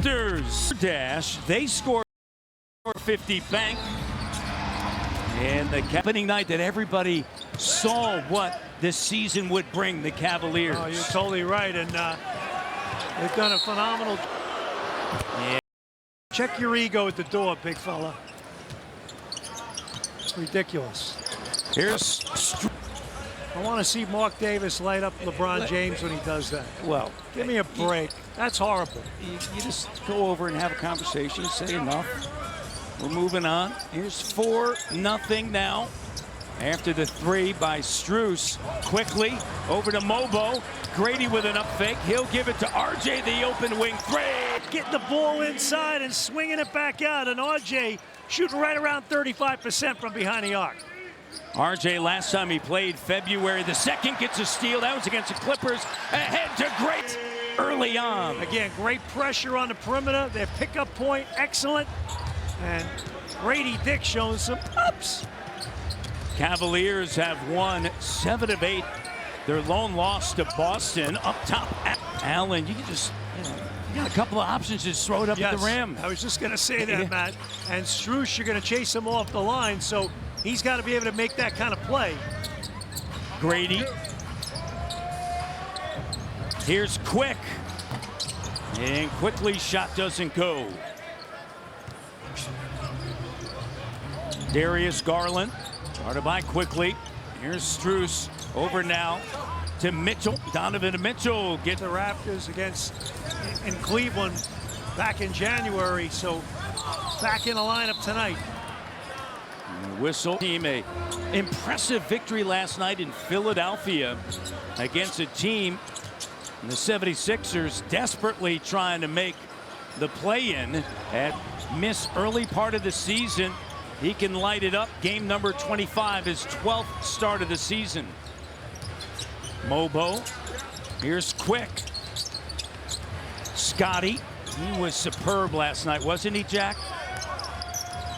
Raptors dash. They score 50 bank. And the opening night that everybody saw what this season would bring the Cavaliers. Oh, you're totally right. And they've done a phenomenal. Yeah. Check your ego at the door, big fella. It's ridiculous. I want to see Mark Davis light up LeBron James when he does that. Well, give me a break. That's horrible. You just go over and have a conversation, say enough. We're moving on. Here's 4-0 now. After the three by Strus. Quickly over to Mobo. Grady with an up fake. He'll give it to RJ, the open wing three. Getting the ball inside and swinging it back out. And RJ shooting right around 35% from behind the arc. RJ, last time he played, February the 2nd, gets a steal. That was against the Clippers. Ahead to Great early on. Again, great pressure on the perimeter. Their pickup point, excellent. And Grady Dick showing some ups. Cavaliers have won 7 of 8. Their lone loss to Boston. Up top, Allen, you can just, you got a couple of options, just throw it up at the rim. I was just going to say that, Matt. And Strus, you're going to chase him off the line, so he's got to be able to make that kind of play. Grady. Here's Quick. And quickly, shot doesn't go. Darius Garland, guarded by Quickly. Here's Strus, over now to Mitchell. Donovan Mitchell get the Raptors in Cleveland back in January, so back in the lineup tonight. Whistle team, a impressive victory last night in Philadelphia against a team, the 76ers, desperately trying to make the play-in at miss early part of the season. He can light it up. Game number 25, his 12th start of the season. Mobo. Here's Quick. Scotty. He was superb last night, wasn't he, Jack?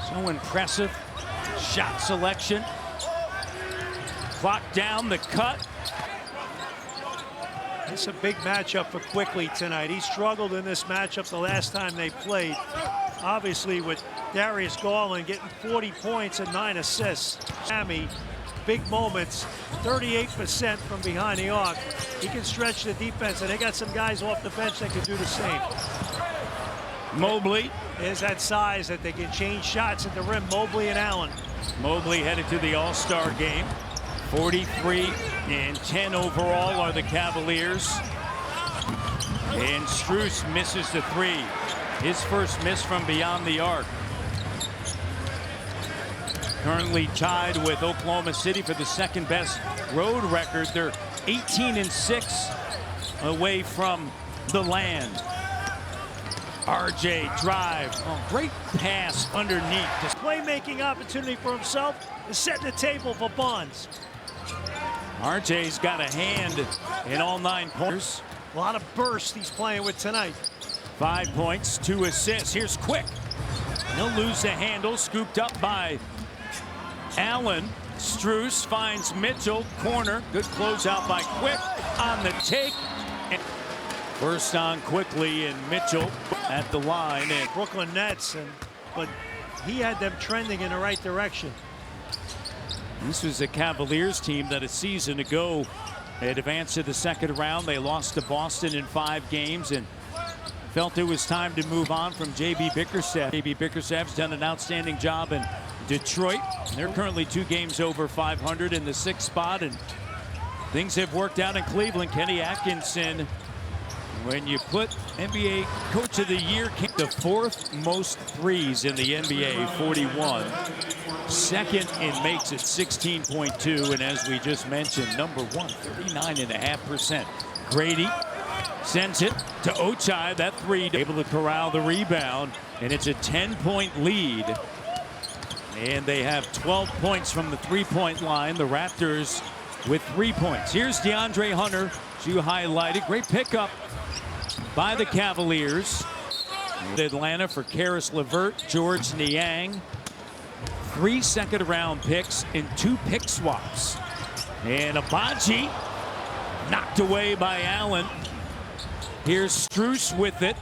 So impressive. Shot selection. Clock down, the cut. It's a big matchup for Quickly tonight. He struggled in this matchup the last time they played. Obviously, with Darius Garland getting 40 points and 9 assists. Miami, big moments, 38% from behind the arc. He can stretch the defense, and they got some guys off the bench that can do the same. Mobley. There's that size that they can change shots at the rim, Mobley and Allen. Mobley headed to the All-Star game. 43 and 10 overall are the Cavaliers. And Strus misses the three. His first miss from beyond the arc. Currently tied with Oklahoma City for the second best road record. They're 18 and 6 away from the land. RJ drive. Oh, great pass underneath. This playmaking opportunity for himself is setting the table for Bonds. RJ's got a hand in all 9 points. A lot of burst he's playing with tonight. 5 points, 2 assists. Here's Quick. He'll lose the handle. Scooped up by Allen. Strus finds Mitchell. Corner. Good closeout by Quick on the take. And first on Quickly, and Mitchell at the line. And Brooklyn Nets, but he had them trending in the right direction. This was a Cavaliers team that a season ago had advanced to the second round. They lost to Boston in 5 games and felt it was time to move on from J.B. Bickerstaff. J.B. Bickerstaff's done an outstanding job in Detroit. They're currently 2 games over 500 in the 6th spot, and things have worked out in Cleveland. Kenny Atkinson, when you put NBA Coach of the Year, the 4th most threes in the NBA, 41. Second in makes at 16.2, and as we just mentioned, number 1, 39.5%. Grady sends it to Ochai. That three able to corral the rebound, and it's a 10-point lead. And they have 12 points from the three-point line. The Raptors with 3 points. Here's DeAndre Hunter, as you highlighted. Great pickup by the Cavaliers. Atlanta for Karis LeVert, George Niang. 3 second-round picks and 2 pick swaps. And Abaji knocked away by Allen. Here's Strus with it.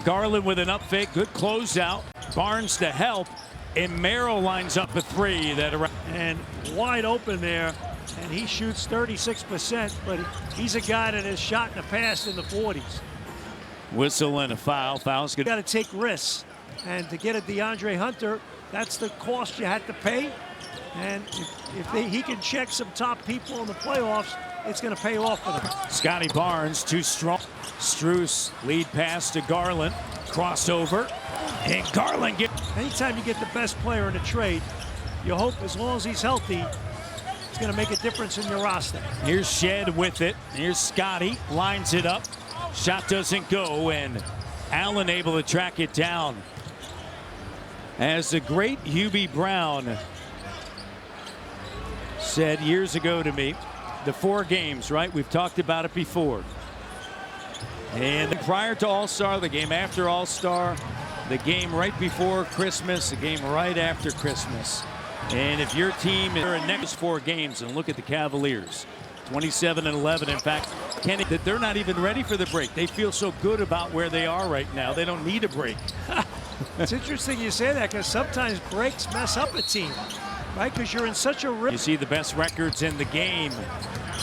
Garland with an up fake, good closeout. Barnes to help, and Merrill lines up a three and wide open there, and he shoots 36%, but he's a guy that has shot in the past in the 40s. Whistle and a foul. Foul's good. You got to take risks, and to get a DeAndre Hunter, that's the cost you had to pay. And if he can check some top people in the playoffs, it's going to pay off for them. Scotty Barnes too strong. Strus lead pass to Garland. Crossover. And Garland Anytime you get the best player in a trade, you hope as long as he's healthy, it's going to make a difference in your roster. Here's Shed with it. Here's Scotty. Lines it up. Shot doesn't go, and Allen able to track it down. As the great Hubie Brown said years ago to me, the 4 games, right? We've talked about it before. And prior to All-Star, the game after All-Star, the game right before Christmas, the game right after Christmas. And if your team is in the next 4 games, and look at the Cavaliers, 27-11. In fact, Kenny, that they're not even ready for the break. They feel so good about where they are right now. They don't need a break. It's interesting you say that, because sometimes breaks mess up a team, right? Because you're in such a rhythm. You see the best records in the game,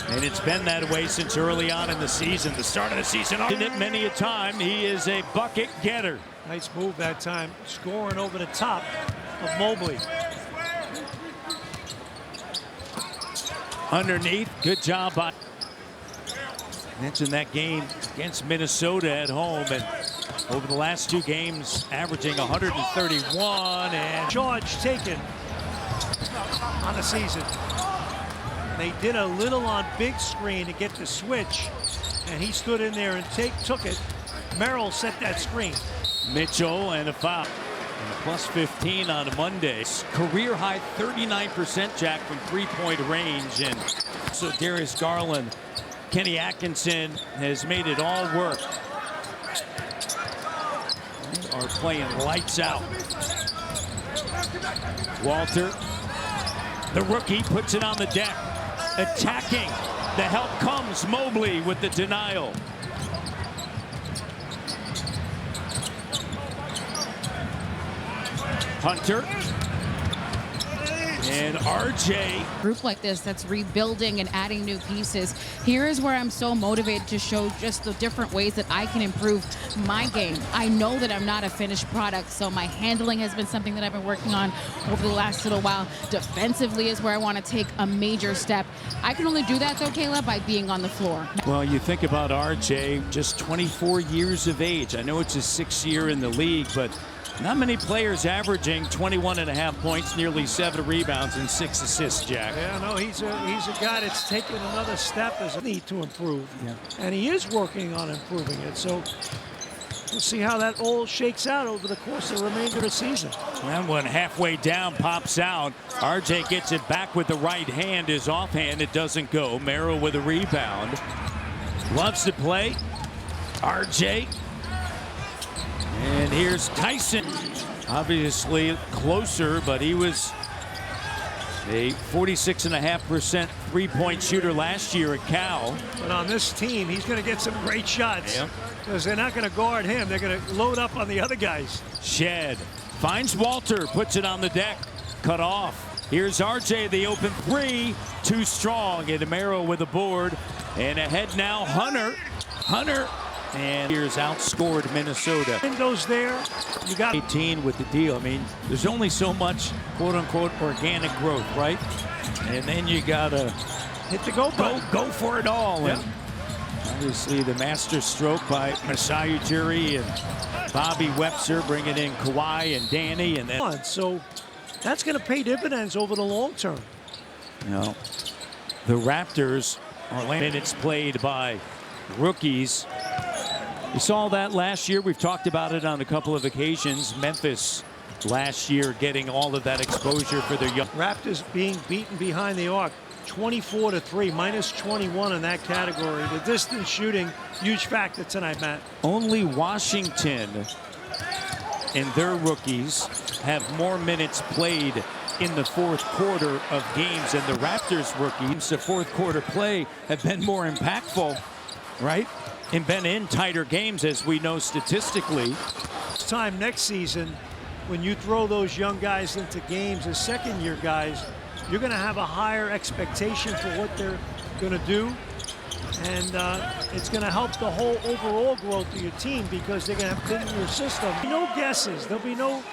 and it's been that way since early on in the season. The start of the season, in it many a time. He is a bucket getter. Nice move that time, scoring over the top of Mobley. Underneath, good job by. Mentioned that game against Minnesota at home, and over the last 2 games, averaging 131 and charge taken on the season. They did a little on big screen to get the switch, and he stood in there and took it. Merrill set that screen. Mitchell and a foul. And a plus 15 on Mondays. Career high 39%, Jack, from 3-point range. And so Darius Garland, Kenny Atkinson has made it all work. They are playing lights out. Walter, the rookie, puts it on the deck. Attacking. The help comes. Mobley with the denial. Hunter and RJ. Group like this that's rebuilding and adding new pieces. Here is where I'm so motivated to show just the different ways that I can improve my game. I know that I'm not a finished product, so my handling has been something that I've been working on over the last little while. Defensively is where I want to take a major step. I can only do that, though, Kayla, by being on the floor. Well, you think about RJ, just 24 years of age. I know it's his 6th year in the league, but not many players averaging 21.5 points, nearly 7 rebounds, and 6 assists, Jack. Yeah, no, he's a guy that's taken another step as a need to improve. Yeah. And he is working on improving it. So we'll see how that all shakes out over the course of the remainder of the season. That one halfway down pops out. RJ gets it back with the right hand. His offhand, it doesn't go. Merrill with a rebound. Loves to play. RJ. And here's Tyson. Obviously closer, but he was a 46.5% 3-point shooter last year at Cal. But on this team, he's going to get some great shots. Because they're not going to guard him. They're going to load up on the other guys. Shed finds Walter, puts it on the deck. Cut off. Here's RJ, the open 3. Too strong. And Amaro with a board. And ahead now, Hunter. And here's outscored Minnesota. Windows there. You got 18 with the deal. I mean, there's only so much quote-unquote organic growth, right? And then you gotta hit the go button. Go for it all. Yep. And obviously the master stroke by Masai Ujiri and Bobby Webster, bringing in Kawhi and Danny, and then so that's going to pay dividends over the long term. You know, the Raptors are minutes played by rookies. We saw that last year. We've talked about it on a couple of occasions. Memphis last year getting all of that exposure for their young. Raptors being beaten behind the arc 24-3, minus 21 in that category. The distance shooting, huge factor tonight, Matt. Only Washington and their rookies have more minutes played in the 4th quarter of games, and the Raptors rookies, the 4th quarter play, have been more impactful, right? and been in tighter games, as we know statistically. This time next season, when you throw those young guys into games as second-year guys, you're going to have a higher expectation for what they're going to do. And it's going to help the whole overall growth of your team because they're going to have been in your system. No guesses. There'll be no,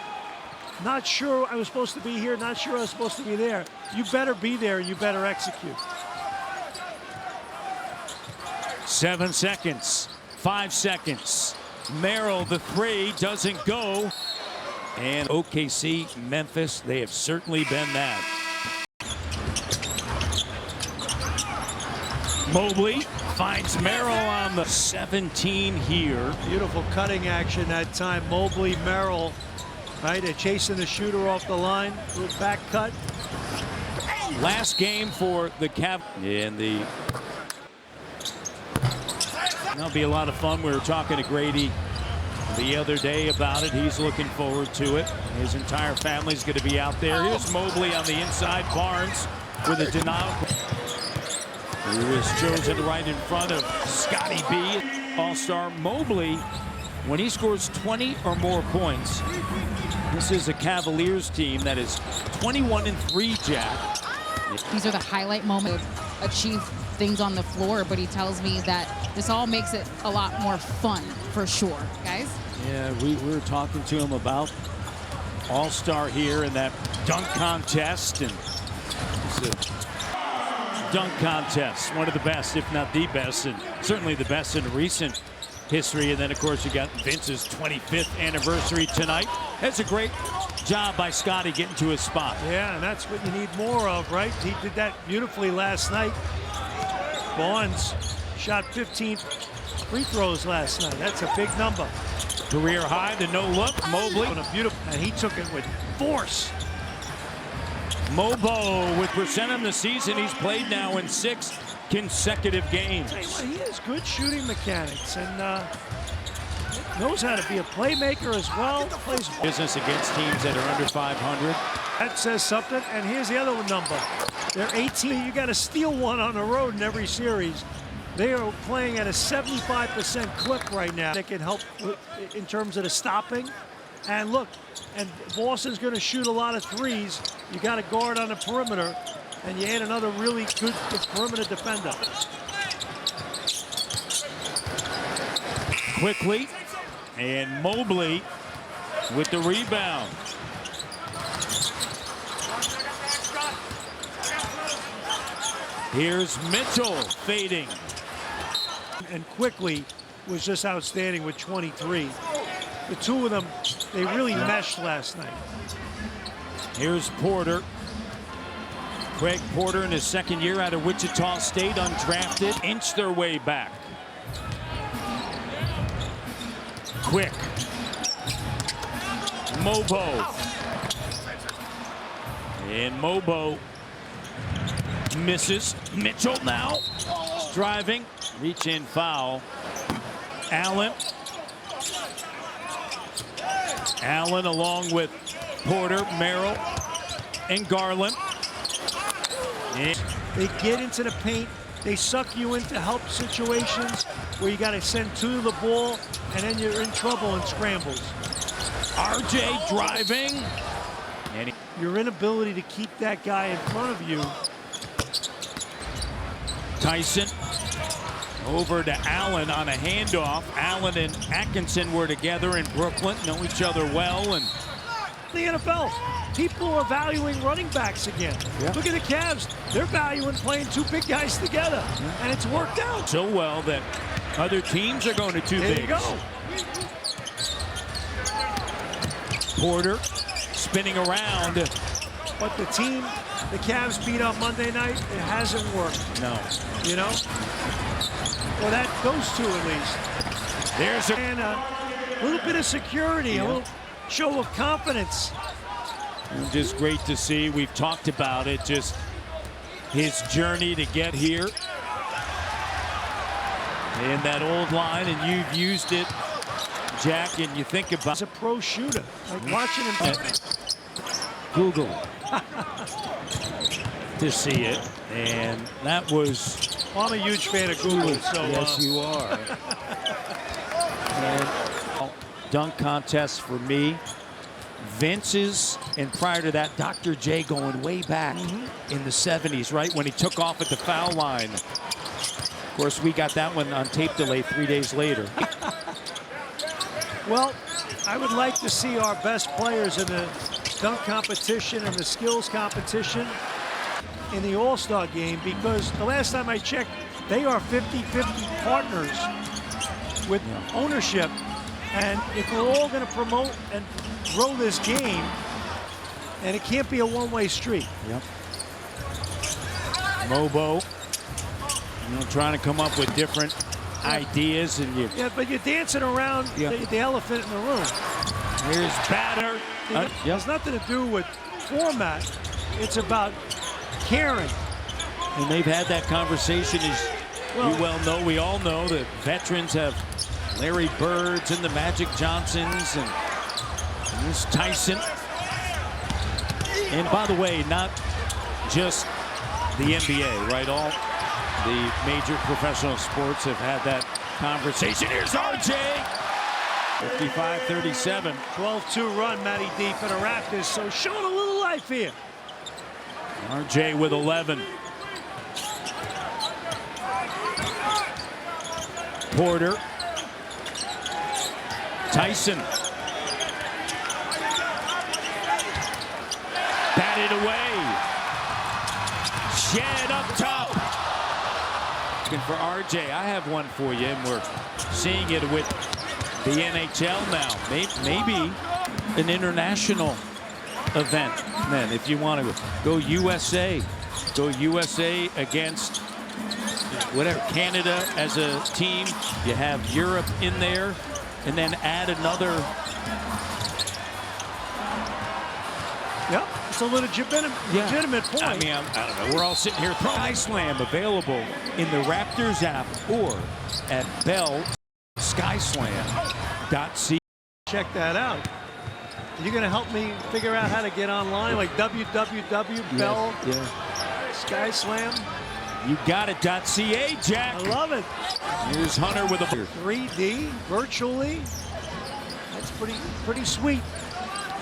not sure I was supposed to be here, not sure I was supposed to be there. You better be there and you better execute. 7 seconds, 5 seconds. Merrill, the three doesn't go. And OKC, Memphis, they have certainly been that. Mobley finds Merrill on the 17 here. Beautiful cutting action that time. Mobley, Merrill, right? They're chasing the shooter off the line. Little back cut. Last game for the Cavaliers. And that'll be a lot of fun. We were talking to Grady the other day about it. He's looking forward to it. His entire family's going to be out there. Here's Mobley on the inside. Barnes with a denial. Who is chosen right in front of Scotty B. All-star Mobley, when he scores 20 or more points, this is a Cavaliers team that is 21-3, Jack. These are the highlight moments to achieve things on the floor, but he tells me that this all makes it a lot more fun for sure, guys. Yeah, we were talking to him about All-Star here in that dunk contest, and it's a dunk contest, one of the best, if not the best, and certainly the best in recent history. And then, of course, you got Vince's 25th anniversary tonight. That's a great job by Scotty getting to his spot. Yeah, and that's what you need more of, right? He did that beautifully last night. Barnes shot 15 free throws last night. That's a big number. Career high, the no look. Mobley. And he took it with force. Mobo with percent in the season. He's played now in 6 consecutive games. He has good shooting mechanics and knows how to be a playmaker as well. Plays business against teams that are under 500. That says something. And here's the other number. They're 18. You got to steal one on the road in every series. They are playing at a 75% clip right now. That can help in terms of the stopping. And look, and Boston's going to shoot a lot of threes. You got a guard on the perimeter, and you add another really good perimeter defender. Quickly, and Mobley with the rebound. Here's Mitchell fading. And Quickly was just outstanding with 23. The two of them, they really meshed last night. Here's Porter. Craig Porter in his second year out of Wichita State, undrafted, inch their way back. Quick. Mobo. And Mobo misses. Mitchell now driving, reach in foul. Allen. Allen along with Porter, Merrill, and Garland. And they get into the paint. They suck you into help situations where you got to send 2 to the ball, and then you're in trouble in scrambles. RJ driving. And your inability to keep that guy in front of you. Tyson over to Allen on a handoff. Allen and Atkinson were together in Brooklyn, know each other well. And the NFL, people are valuing running backs again. Yeah. Look at the Cavs. They're valuing playing 2 big guys together, and it's worked out so well that other teams are going to 2 bigs. There you go. Porter spinning around. But the team the Cavs beat on Monday night, it hasn't worked. No. You know? Well, those 2 at least. There's a little bit of security, a little show of confidence. Just great to see. We've talked about it, just his journey to get here. And that old line, and you've used it, Jack, and you think about... He's a pro shooter. Like watching him... Google to see it, and that was Well, I'm a huge fan of Google, so Yes, you are. And dunk contest for me. Vince's, and prior to that, Dr. J going way back in the 70s, right? When he took off at the foul line. Of course, we got that one on tape delay 3 days later. Well, I would like to see our best players in the dunk competition and the skills competition in the All-Star game, because the last time I checked, they are 50-50 partners with ownership. And if we're all going to promote and grow this game, and it can't be a one-way street. Yep. Mobo, trying to come up with different ideas, and you. Yeah, but you're dancing around the elephant in the room. Here's Batter. It has nothing to do with format. It's about caring. And they've had that conversation, as you well know. We all know that veterans have Larry Birds and the Magic Johnsons, and this Tyson. And by the way, not just the NBA, right? All the major professional sports have had that conversation. Here's RJ. 55-37. 12-2 run, Matty D, for the Raptors. So showing a little life here. RJ with 11. Porter. Tyson. Batted away. Shed up top. Looking for RJ. I have one for you, and we're seeing it with the NHL now. Maybe an international event, then, if you want to go USA. Go USA against whatever, Canada as a team. You have Europe in there, and then add another. Yep, it's a legitimate point. I mean, I don't know. We're all sitting here throwing Sky Slam available in the Raptors app or at bellskyslam.ca. Check that out. You're going to help me figure out how to get online, like www.bell Sky Slam. You got it. .ca, Jack. I love it. Here's Hunter with a 3D virtually. That's pretty sweet.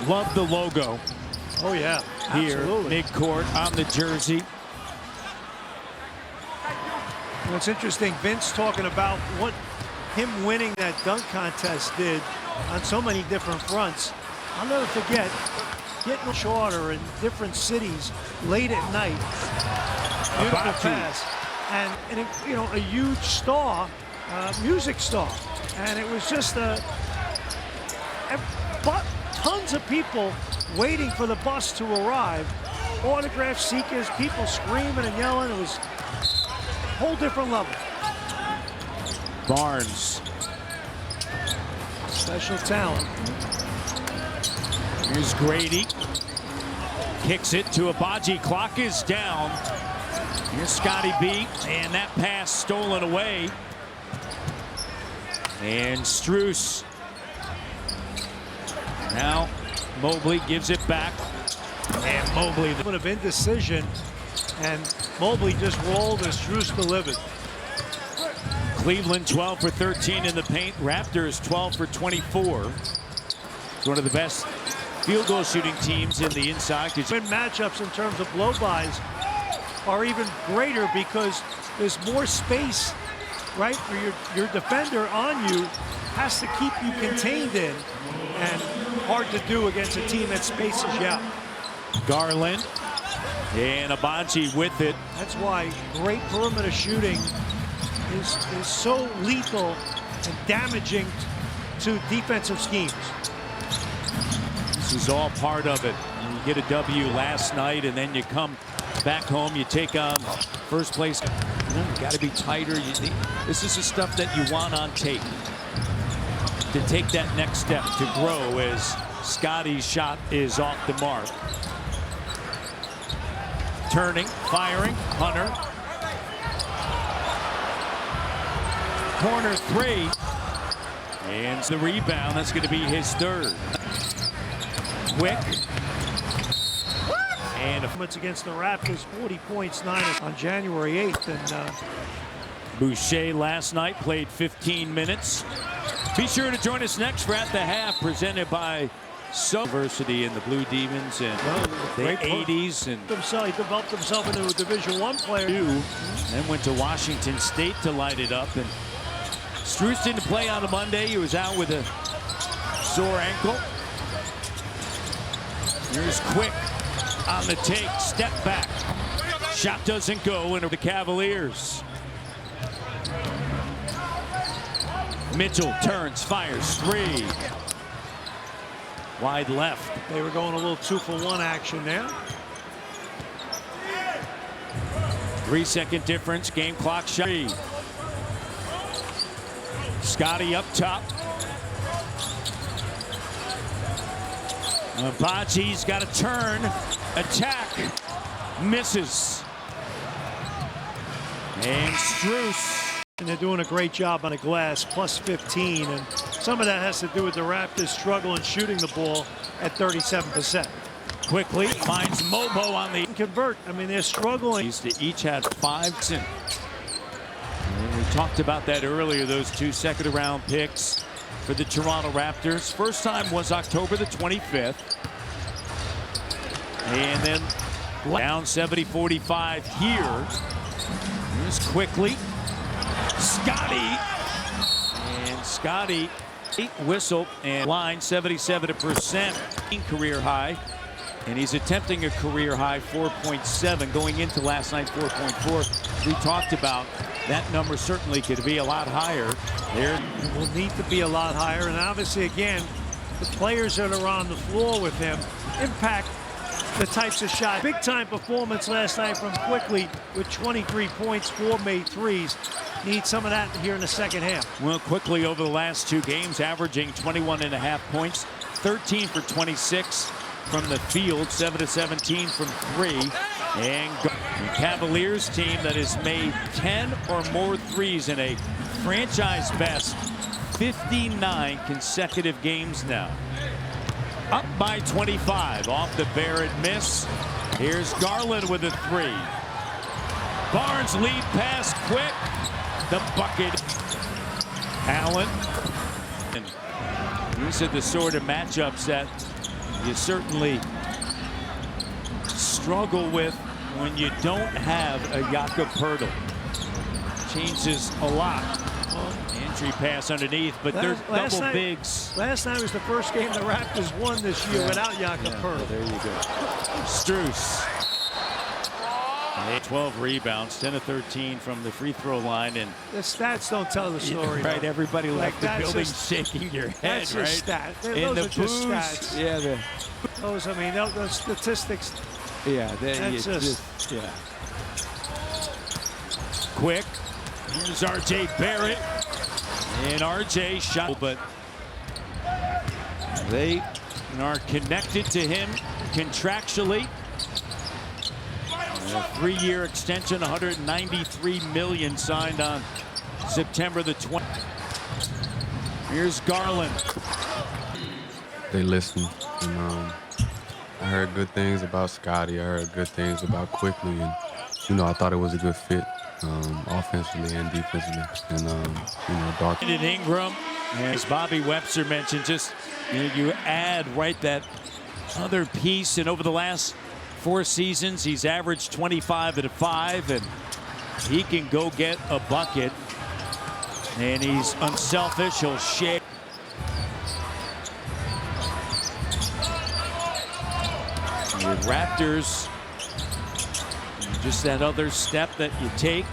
Love the logo. Oh yeah, here absolutely. Mid-court on the jersey. What's interesting, Vince talking about what him winning that dunk contest did on so many different fronts. I'll never forget getting shorter in different cities late at night. Beautiful pass, and a huge star, music star, and it was just tons of people waiting for the bus to arrive, autograph seekers, people screaming and yelling. It was a whole different level. Barnes, special talent. Here's Grady, kicks it to Abaji. Clock is down. Here's Scotty B, and that pass stolen away. And Strus. Now Mobley gives it back. And Mobley. A bit of indecision, and Mobley just rolled as Strus delivered. Cleveland 12 for 13 in the paint. Raptors 12 for 24. It's one of the best field goal shooting teams in the inside. Win matchups in terms of blow-bys are even greater because there's more space, right? Where your defender on you has to keep you contained in, and hard to do against a team that spaces you out. Garland and Abaji with it. That's why great perimeter shooting is so lethal and damaging to defensive schemes. This is all part of it. You get a W last night, and then you come back home, you take on first place. You got to be tighter. This is the stuff that you want on tape to take that next step, to grow, as Scotty's shot is off the mark. Turning, firing, Hunter. Corner three. And the rebound, that's going to be his third. Quick. And It's against the Raptors, 40 points, 9 on January 8th. And Boucher last night played 15 minutes. Be sure to join us next for At the Half, presented by University in the Blue Demons in the 80s, and he developed himself into a Division I player. Then went to Washington State to light it up. And Strus didn't play on a Monday. He was out with a sore ankle. Here's Quick on the take, step back. Shot doesn't go into the Cavaliers. Mitchell turns, fires, three. Wide left. They were going a little 2-for-1 action there. 3-second difference, game clock shot. Scotty up top. Baji's got a turn, attack, misses. And Strus. And they're doing a great job on the glass, plus 15. And some of that has to do with the Raptors struggling shooting the ball at 37%. Quickly finds Mobo on the convert. I mean, they're struggling. They each had 5. And we talked about that earlier, those 2 second-round picks for the Toronto Raptors. First time was October the 25th. And then down 70-45 here. Here's Quickly. Scotty. And Scotty whistle and line 77% career high. And he's attempting a career high 4.7 going into last night 4.4. We talked about that number certainly could be a lot higher. There will need to be a lot higher. And obviously, again, the players that are on the floor with him impact the types of shots. Big time performance last night from Quickly with 23 points, 4 made threes. Need some of that here in the second half. Well, Quickly over the last 2 games, averaging 21.5 points, 13 for 26 from the field, 7 to 17 from 3. And the Cavaliers team that has made 10 or more threes in a franchise best 59 consecutive games now. Up by 25 off the Barrett miss. Here's Garland with a 3. Barnes lead pass, Quick. The bucket. Allen. And these are the sort of matchups that you certainly struggle with when you don't have a Jakob Poeltl. Changes a lot. Entry pass underneath, but they're double bigs. Last night was the first game the Raptors won this year without Jakob Poeltl. There you go. Strus. 12 rebounds, 10 of 13 from the free throw line, and the stats don't tell the story. Right, everybody left the building shaking your head, that's right? Just stat. Those are just stats. Yeah, those. I mean, those statistics. Yeah, that's just yeah. Quick. Here's R.J. Barrett, and R.J. shot, but they are connected to him contractually. A 3-year extension, $193 million signed on September the 20th. Here's Garland. They listened, and I heard good things about Scotty. I heard good things about Quickly, and I thought it was a good fit, offensively and defensively. And Dark. Ingram, as Bobby Webster mentioned, just you add that other piece, and over the last 4 seasons, he's averaged 25 and 5, and he can go get a bucket. And he's unselfish. He'll share. The Raptors, just that other step that you take.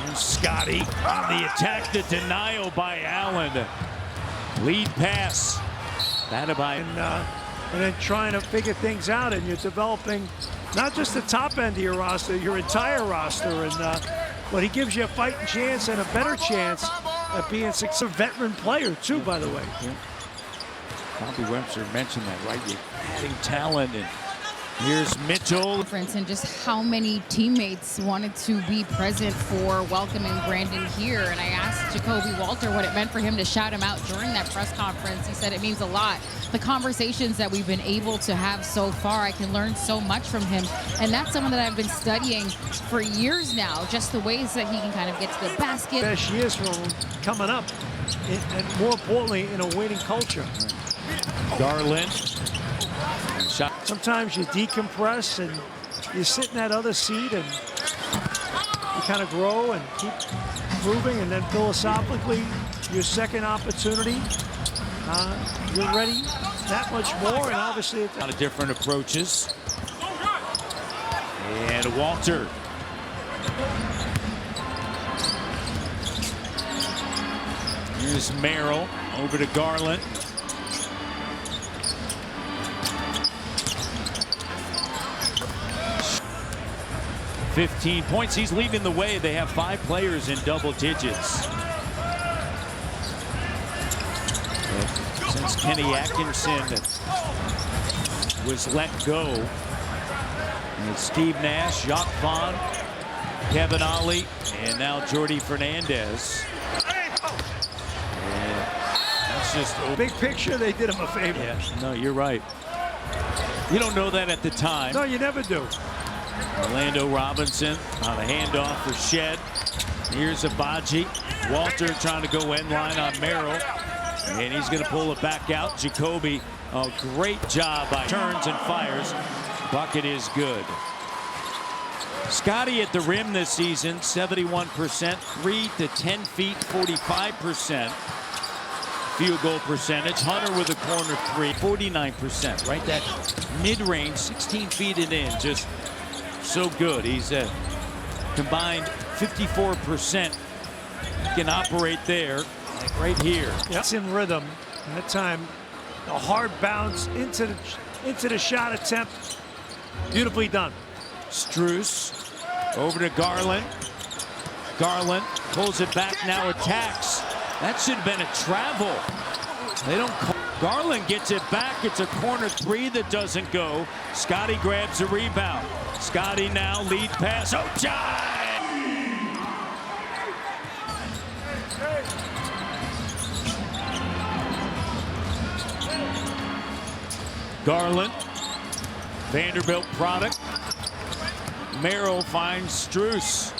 And Scotty on the attack, the denial by Allen. Lead pass. Batted by. And then trying to figure things out, and you're developing not just the top end of your roster, your entire roster. And but he gives you a fighting chance and a better chance at being a veteran player too, by the way. Yeah. Bobby Webster mentioned that, right? You're adding talent, and Here's Mitchell. And just how many teammates wanted to be present for welcoming Brandon here. And I asked Jacoby Walter what it meant for him to shout him out during that press conference. He said it means a lot. The conversations that we've been able to have so far, I can learn so much from him. And that's someone that I've been studying for years now, just the ways that he can kind of get to the basket. Best years for him coming up, and more importantly, in a winning culture. Garland. Shot. Sometimes you decompress and you sit in that other seat and you kind of grow and keep moving, and then philosophically, your second opportunity, you're ready that much more, and obviously a lot of different approaches. And Walter. Here's Merrill over to Garland. .15 He's leading the way. They have 5 players in double digits. Since Kenny Atkinson was let go, and Steve Nash, Jacques Vaughn, Kevin Ollie, and now Jordi Fernandez. And that's just big picture. They did him a favor. Yeah, no, you're right. You don't know that at the time. No, you never do. Orlando Robinson on a handoff for Shed. Here's Abaji. Walter trying to go end line on Merrill. And he's going to pull it back out. Jacoby, a great job by turns and fires. Bucket is good. Scotty at the rim this season, 71%. 3 to 10 feet, 45%. Field goal percentage. Hunter with a corner 3, 49%. Right, that mid-range, 16 feet and in. Just so good. He's combined 54%. Can operate there, like right here. It's in rhythm. That time, a hard bounce into the shot attempt. Beautifully done. Struce over to Garland. Garland pulls it back, now attacks. That should have been a travel. They don't call. Garland gets it back. It's a corner 3 that doesn't go. Scotty grabs a rebound. Scotty now lead pass. Ochai! Garland, Vanderbilt product. Merrill finds Struce.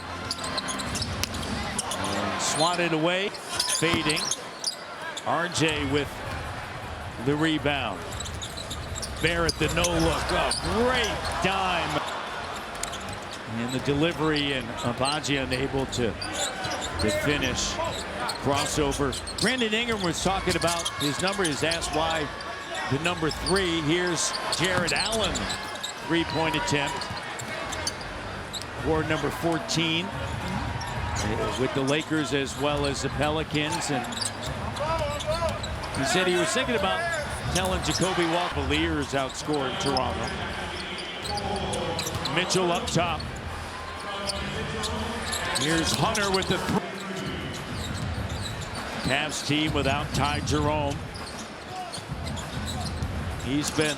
And swatted away, fading. RJ with the rebound. Barrett, the no look. Oh, great dime. And the delivery, and Abaji unable to finish. Crossover. Brandon Ingram was talking about his number. He's asked why the number 3. Here's Jared Allen. 3-point attempt. Or number 14 with the Lakers as well as the Pelicans. And he said he was thinking about telling Jacoby Walter Cavaliers outscored Toronto. Mitchell up top. Here's Hunter with the Cavs team without Ty Jerome. He's been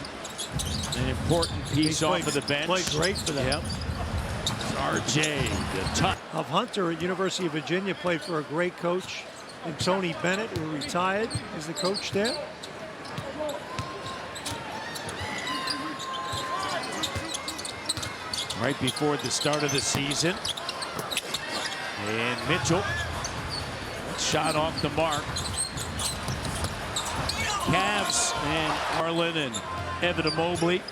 an important piece off of the bench. Played great for them. Yep. RJ, the top. Of Hunter at University of Virginia, played for a great coach, and Tony Bennett, who retired as the coach there. Right before the start of the season. And Mitchell, shot off the mark. Cavs and Garland and Evan Mobley.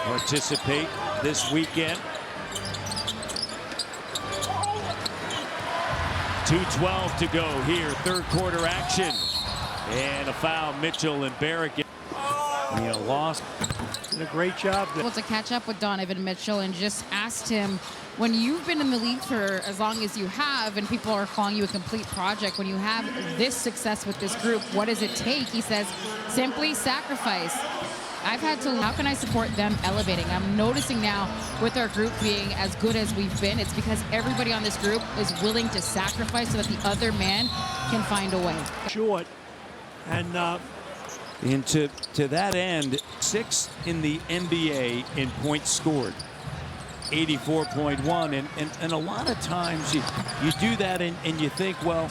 Participate this weekend. 2:12 to go here, third quarter action. And a foul. Mitchell and Barrett get lost. Did a great job there. Able to catch up with Donovan Mitchell and just asked him, when you've been in the league for as long as you have and people are calling you a complete project, when you have this success with this group, what does it take? He says, simply sacrifice. I've had to, how can I support them elevating? I'm noticing now with our group being as good as we've been, it's because everybody on this group is willing to sacrifice so that the other man can find a way. Short And to that end, 6th in the NBA in points scored, 84.1. And a lot of times you do that and you think, well,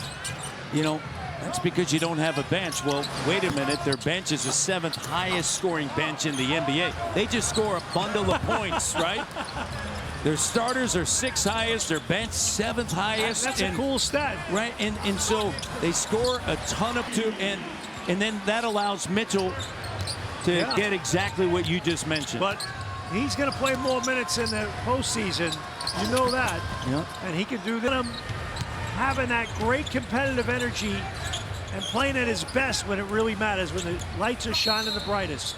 you know, that's because you don't have a bench. Well, wait a minute. Their bench is the 7th highest scoring bench in the NBA. They just score a bundle of points, right? Their starters are 6th highest. Their bench 7th highest. That's a cool stat. Right, and so they score a ton of two, and then that allows Mitchell to get exactly what you just mentioned. But he's going to play more minutes in the postseason. You know that. Yep. And he can do that. Having that great competitive energy and playing at his best when it really matters, when the lights are shining the brightest.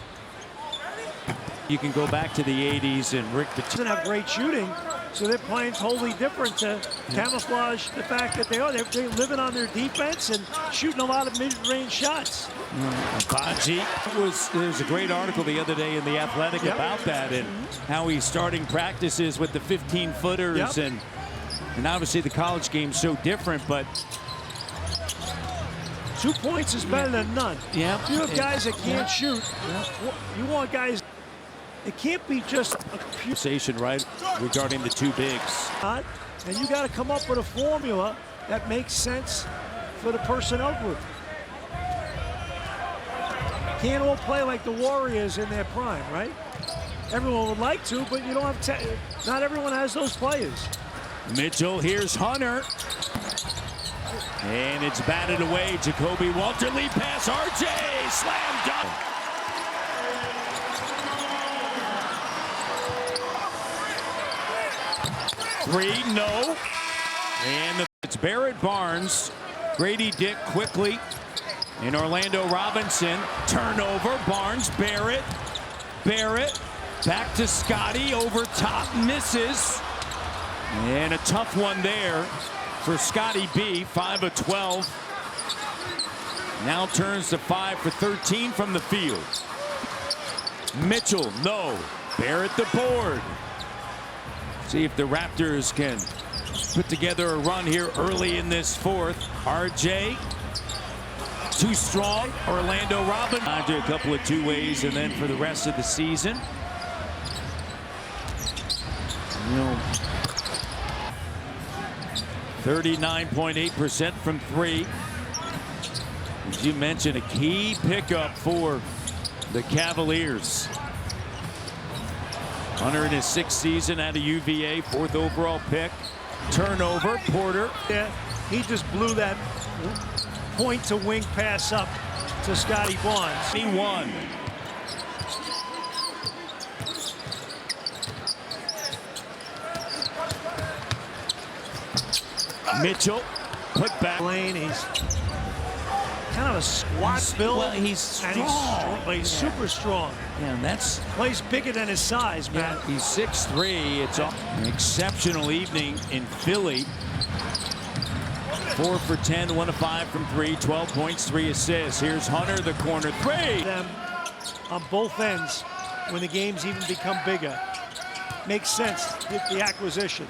You can go back to the 80s and Rick Doesn't have great shooting, so they're playing totally different to camouflage the fact that they're living on their defense and shooting a lot of mid-range shots. Baji there's a great article the other day in The Athletic about that and how he's starting practices with the 15-footers and obviously the college game's so different, but 2 points is better than none. Yeah. You have guys that can't shoot. You want guys. It can't be just a conversation, right, regarding the two bigs. And you got to come up with a formula that makes sense for the personnel group. Can't all play like the Warriors in their prime, right? Everyone would like to, but you don't have not everyone has those players. Mitchell, here's Hunter. And it's batted away. Jacoby Walter, lead pass, RJ, slam dunk. Three, no. And it's Barrett Barnes. Grady Dick quickly. And Orlando Robinson. Turnover. Barnes, Barrett. Barrett. Back to Scotty. Over top. Misses. And a tough one there for Scotty B. 5 of 12. Now turns to 5 for 13 from the field. Mitchell, no. Barrett the board. See if the Raptors can put together a run here early in this 4th. RJ, too strong. Orlando Robinson. On to a couple of two-ways, and then for the rest of the season. You know, 39.8% from 3. As you mentioned, a key pickup for the Cavaliers. Hunter in his 6th season out of UVA, 4th overall pick. Turnover, Porter. Yeah, he just blew that point-to-wing pass up to Scotty Barnes. He won. Mitchell, put back. Lane, he's kind of a squat build. Well, he's strong. He's super strong. Yeah, and that's plays bigger than his size, man. Yeah, he's 6'3". It's an exceptional evening in Philly. 4 for 10, 1 of 5 from 3, 12 points, 3 assists. Here's Hunter, the corner 3. Them on both ends when the games even become bigger. Makes sense with the acquisition.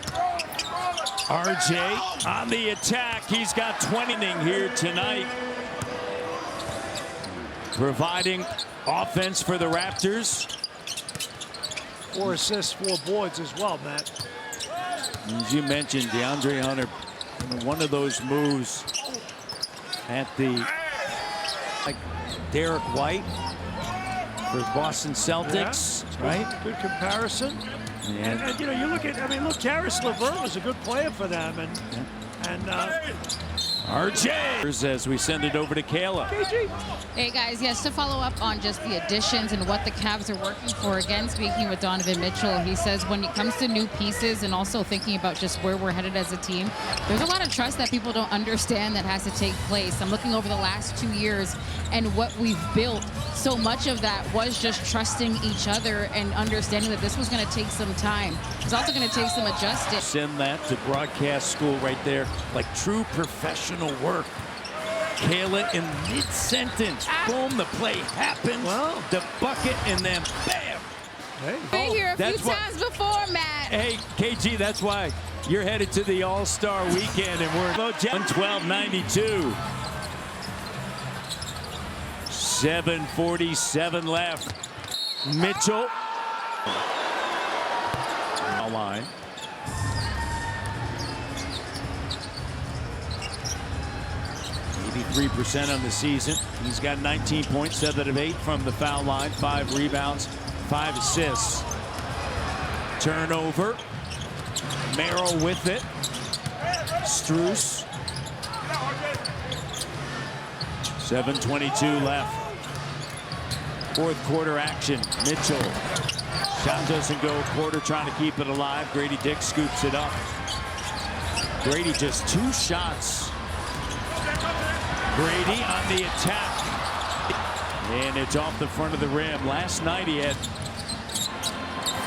RJ on the attack. He's got 20 here tonight. Providing offense for the Raptors. 4 assists, 4 boards as well, Matt. As you mentioned, DeAndre Hunter, one of those moves at the like Derek White for Boston Celtics, right? Good comparison. And you know, you look at, I mean, look, Karis LeVert was a good player for them, and RJ as we send it over to Kayla. KG. Hey guys, yes, to follow up on just the additions and what the Cavs are working for. Again, speaking with Donovan Mitchell, he says when it comes to new pieces and also thinking about just where we're headed as a team, there's a lot of trust that people don't understand that has to take place. I'm looking over the last 2 years and what we've built. So much of that was just trusting each other and understanding that this was going to take some time. It's also going to take some adjusting. Send that to broadcast school right there, like true professional work. Kayla in mid-sentence. Boom, the play happens. Wow. The bucket, and then bam. Been here a few That's times before, Matt. Hey, KG, that's why you're headed to the All-Star weekend, and we're 112-92. 7:47 left. Mitchell. Line. Maybe 3% on the season. He's got 19 points, 7 of 8 from the foul line, 5 rebounds, 5 assists. Turnover. Merrill with it. Strus. 7:22 left. Fourth quarter action. Mitchell. Shot doesn't go. Porter trying to keep it alive. Grady Dick scoops it up. Grady just 2 shots. Grady on the attack. And it's off the front of the rim. Last night he had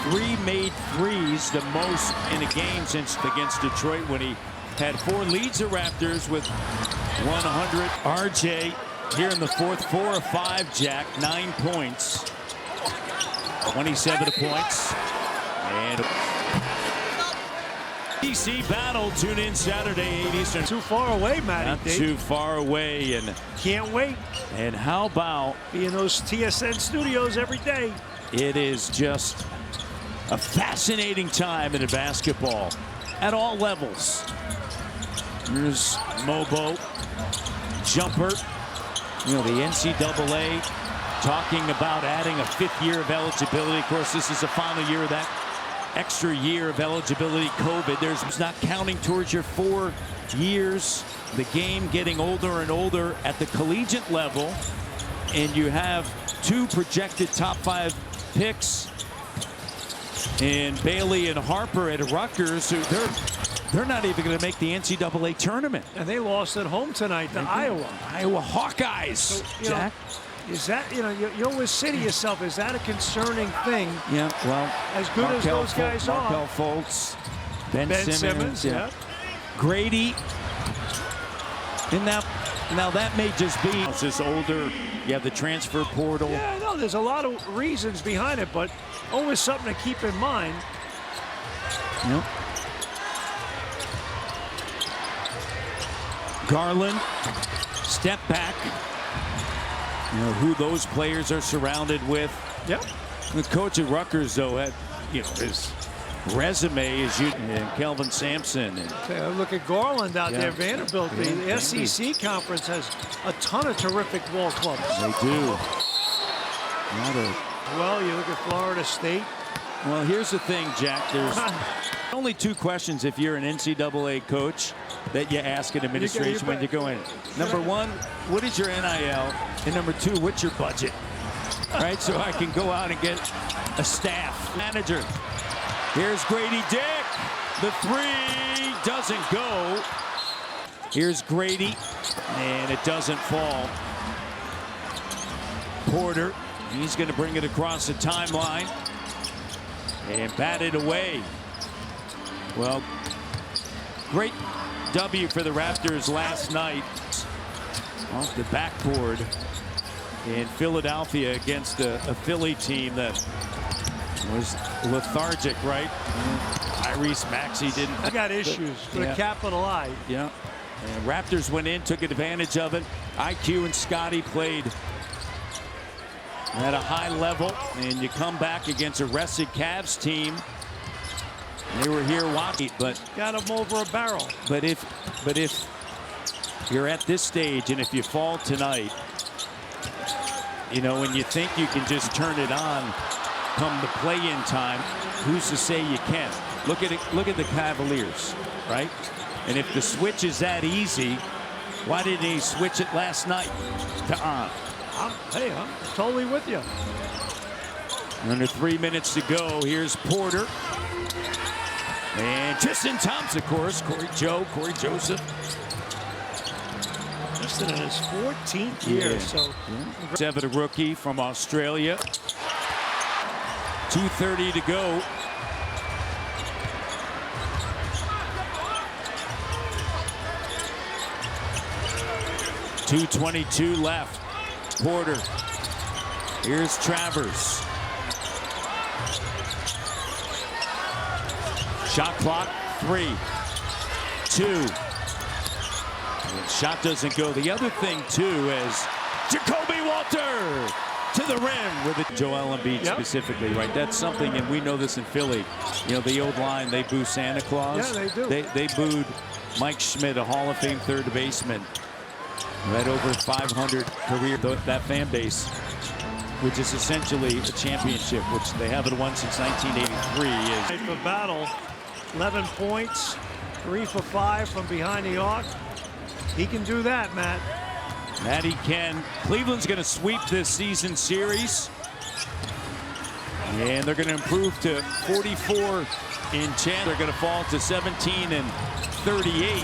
3 made threes, the most in a game since against Detroit when he had 4 leads the Raptors with 100. RJ here in the fourth, 4 of 5, Jack, 9 points. 27 points. And DC battle. Tune in Saturday, 8 Eastern. Too far away, Matty. Not too far away. And can't wait. And how about be in those TSN studios every day? It is just a fascinating time in basketball at all levels. Here's Mobo. Jumper. You know, the NCAA talking about adding a 5th year of eligibility. Of course, this is the final year of that extra year of eligibility. COVID, there's not counting towards your 4 years. The game getting older and older at the collegiate level. And you have 2 projected top 5 picks in Bailey and Harper at Rutgers. Who they're not even going to make the NCAA tournament. And they lost at home tonight to Iowa. Iowa Hawkeyes. So, Jack. Is that, you always say to yourself, is that a concerning thing? Yeah, well, as good as those guys are. Markelle Fultz, Ben Simmons, yeah. Grady. And now that may just be it's this older. You have the transfer portal. Yeah, no, there's a lot of reasons behind it, but always something to keep in mind. Yep. Garland, step back. You know who those players are surrounded with. Yep. The coach at Rutgers, though, had his resume is and Kelvin Sampson. And look at Garland out there, Vanderbilt. The SEC conference has a ton of terrific ball clubs. They do. Well, you look at Florida State. Well, here's the thing, Jack. There's only 2 questions if you're an NCAA coach that you ask an administration when you go in. Number 1, what is your NIL? And number 2, what's your budget? Right, so I can go out and get a staff manager. Here's Grady Dick. The 3 doesn't go. Here's Grady, and it doesn't fall. Porter, he's going to bring it across the timeline and bat it away. Well, great W for the Raptors last night off the backboard in Philadelphia against a Philly team that was lethargic, right? Tyrese Maxey didn't. I got issues with a capital I. Yeah. And Raptors went in, took advantage of it. IQ and Scotty played at a high level, and you come back against a rested Cavs team. They were here watching, but got them over a barrel. But if you're at this stage, and if you fall tonight, you know, when you think you can just turn it on come the play-in time, who's to say you can't? Look at it. Look at the Cavaliers, right? And if the switch is that easy, why didn't he switch it last night to on? Hey, I'm totally with you. Under 3 minutes to go. Here's Porter. And Tristan Thompson, of course. Corey Joseph. Tristan in his 14th year. So. 7, a rookie from Australia. 2:30 to go. .222 left. Porter. Here's Travers. Shot clock, 3, 2. And shot doesn't go. The other thing, too, is Jacoby Walter to the rim with it. Joel Embiid specifically, right? That's something, and we know this in Philly. You know, the old line, they boo Santa Claus. Yeah, they do. They booed Mike Schmidt, a Hall of Fame third baseman. Right over 500 career, that fan base, which is essentially a championship, which they haven't won since 1983. For battle, 11 points, 3 for 5 from behind the arc. He can do that, Matt. That he can. Cleveland's going to sweep this season series. And they're going to improve to 44 in chance. They're going to fall to 17 and 38.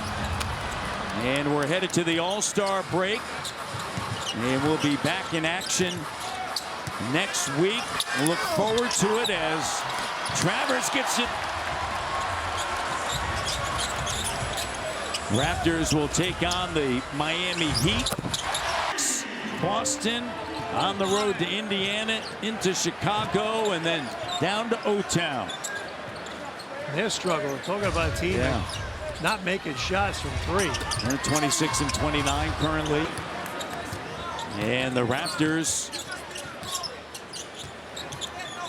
And we're headed to the All-Star break. And we'll be back in action next week. We'll look forward to it as Travers gets it. Raptors will take on the Miami Heat. Boston on the road to Indiana, into Chicago, and then down to O-Town. They're struggling. Talking about a team not making shots from 3. They're 26 and 29 currently. And the Raptors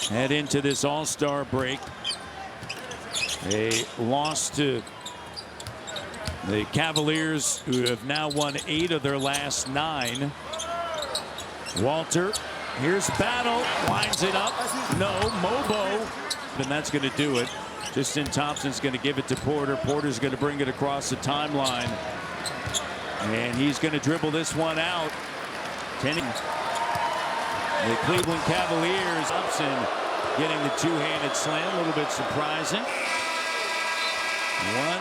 head into this All-Star break. They lost to the Cavaliers, who have now won 8 of their last 9. Walter, here's Battle, winds it up. No, Mobo. And that's going to do it. Tristan Thompson's going to give it to Porter. Porter's going to bring it across the timeline. And he's going to dribble this one out. The Cleveland Cavaliers. Thompson getting the two-handed slam, a little bit surprising. One